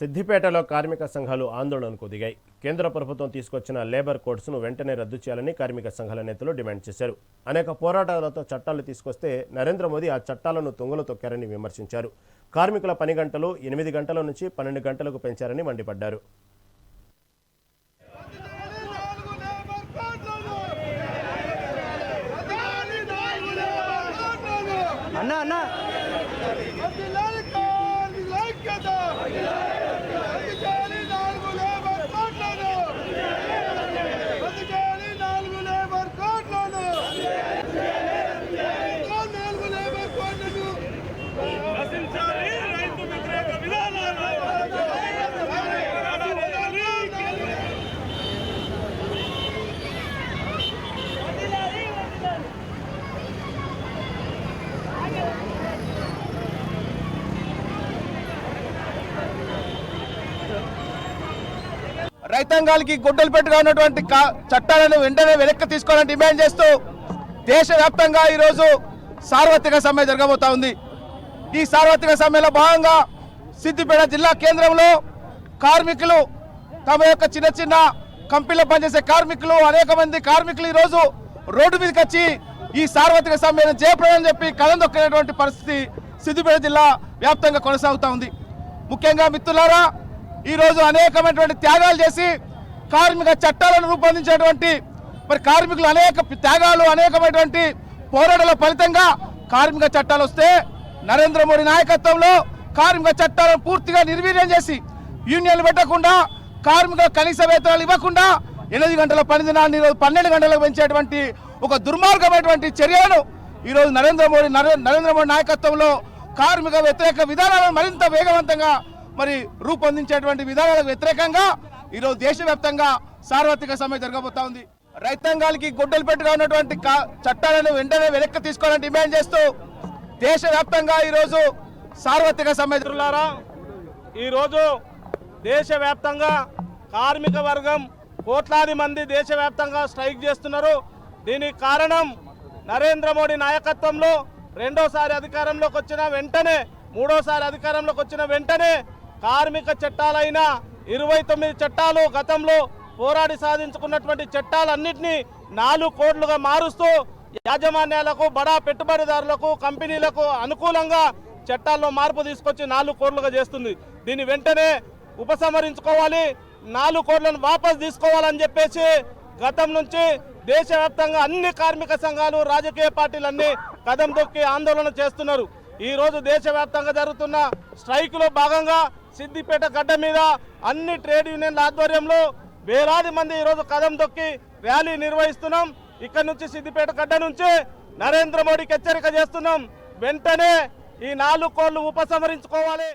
సిద్దిపేటలో కార్మిక సంఘాలు ఆందోళనకు దిగాయి. కేంద్ర ప్రభుత్వం తీసుకొచ్చిన లేబర్ కోడ్స్ను వెంటనే రద్దు చేయాలని కార్మిక సంఘాల నేతలు డిమాండ్ చేశారు. అనేక పోరాటాలతో చట్టాలు తీసుకొస్తే నరేంద్ర మోదీ ఆ చట్టాలను తుంగలు తొక్కారని విమర్శించారు. కార్మికుల పని గంటలు 8 గంటల నుంచి 12 గంటలకు పెంచారని మండిపడ్డారు. రైతాంగాలకి గుడ్డలు పెట్టుగా ఉన్నటువంటి చట్టాలను వెంటనే వెనక్కి తీసుకోవాలని డిమాండ్ చేస్తూ దేశవ్యాప్తంగా ఈరోజు సార్వత్రిక సమ్మె జరగబోతా ఉంది. ఈ సార్వత్రిక సమ్మెలో భాగంగా సిద్దిపేట జిల్లా కేంద్రంలో కార్మికులు తమ యొక్క చిన్న చిన్న కంపెనీలో పనిచేసే కార్మికులు అనేక మంది కార్మికులు ఈరోజు రోడ్డు మీదకి వచ్చి ఈ సార్వత్రిక సమ్మెను చేపడని చెప్పి కలం దొక్కినటువంటి పరిస్థితి సిద్దిపేట జిల్లా వ్యాప్తంగా కొనసాగుతూ ఉంది. ముఖ్యంగా మిత్రులారా, ఈరోజు అనేకమైనటువంటి త్యాగాలు చేసి కార్మిక చట్టాలను రూపొందించేటువంటి కార్మికులు అనేక త్యాగాలు అనేకమైనటువంటి పోరాటాల ఫలితంగా కార్మిక చట్టాలు వస్తే నరేంద్ర మోడీ నాయకత్వంలో కార్మిక చట్టాలను పూర్తిగా నిర్వీర్యం చేసి యూనియన్లు పెట్టకుండా కార్మికుల కనీస వేతనాలు ఇవ్వకుండా 8 గంటల పని దినాన్ని 12 గంటలకు పెంచేటువంటి ఒక దుర్మార్గమైనటువంటి చర్యలను ఈరోజు నరేంద్ర మోడీ నాయకత్వంలో కార్మిక వ్యతిరేక విధానాలను మరింత వేగవంతంగా రూపొందించేటువంటి విధానాలకు వ్యతిరేకంగా ఈరోజు దేశవ్యాప్తంగా సార్వత్రిక సమ్మె జరగబోతా ఉంది. రైతాంగాలకి గుడ్డలు పెట్టుగా ఉన్నటువంటి చట్టాలను వెంటనే వెనక్కి తీసుకోవాలని డిమాండ్ చేస్తూ దేశవ్యాప్తంగా ఈరోజు సార్వత్రిక సమ్మె జరుగులారా. ఈరోజు దేశవ్యాప్తంగా కార్మిక వర్గం కోట్లాది మంది దేశవ్యాప్తంగా స్ట్రైక్ చేస్తున్నారు. దీనికి కారణం నరేంద్ర మోడీ నాయకత్వంలో రెండోసారి అధికారంలోకి వచ్చిన వెంటనే మూడోసారి అధికారంలోకి వచ్చిన వెంటనే కార్మిక చట్టాలైన 29 చట్టాలు గతంలో పోరాడి సాధించుకున్నటువంటి చట్టాలన్నింటినీ 4 కోడ్లుగా మారుస్తూ యాజమాన్యాలకు బడా పెట్టుబడిదారులకు కంపెనీలకు అనుకూలంగా చట్టాల్లో మార్పు తీసుకొచ్చి 4 కోడ్లుగా చేస్తుంది. దీన్ని వెంటనే ఉపసంహరించుకోవాలి, 4 కోడ్లను వాపసు తీసుకోవాలని చెప్పేసి గతం నుంచి దేశవ్యాప్తంగా అన్ని కార్మిక సంఘాలు రాజకీయ పార్టీలన్నీ కదం దొక్కి ఆందోళన చేస్తున్నారు. ఈ రోజు దేశవ్యాప్తంగా జరుగుతున్న స్ట్రైక్లో భాగంగా సిద్దిపేట గడ్డ మీద అన్ని ట్రేడ్ యూనియన్ల ఆధ్వర్యంలో వేలాది మంది ఈరోజు కదం దొక్కి ర్యాలీ నిర్వహిస్తున్నాం. ఇక్కడ నుంచి సిద్దిపేట గడ్డ నుంచి నరేంద్ర మోడీకి హెచ్చరిక చేస్తున్నాం, వెంటనే ఈ 4 కోడ్లు ఉపసంహరించుకోవాలి.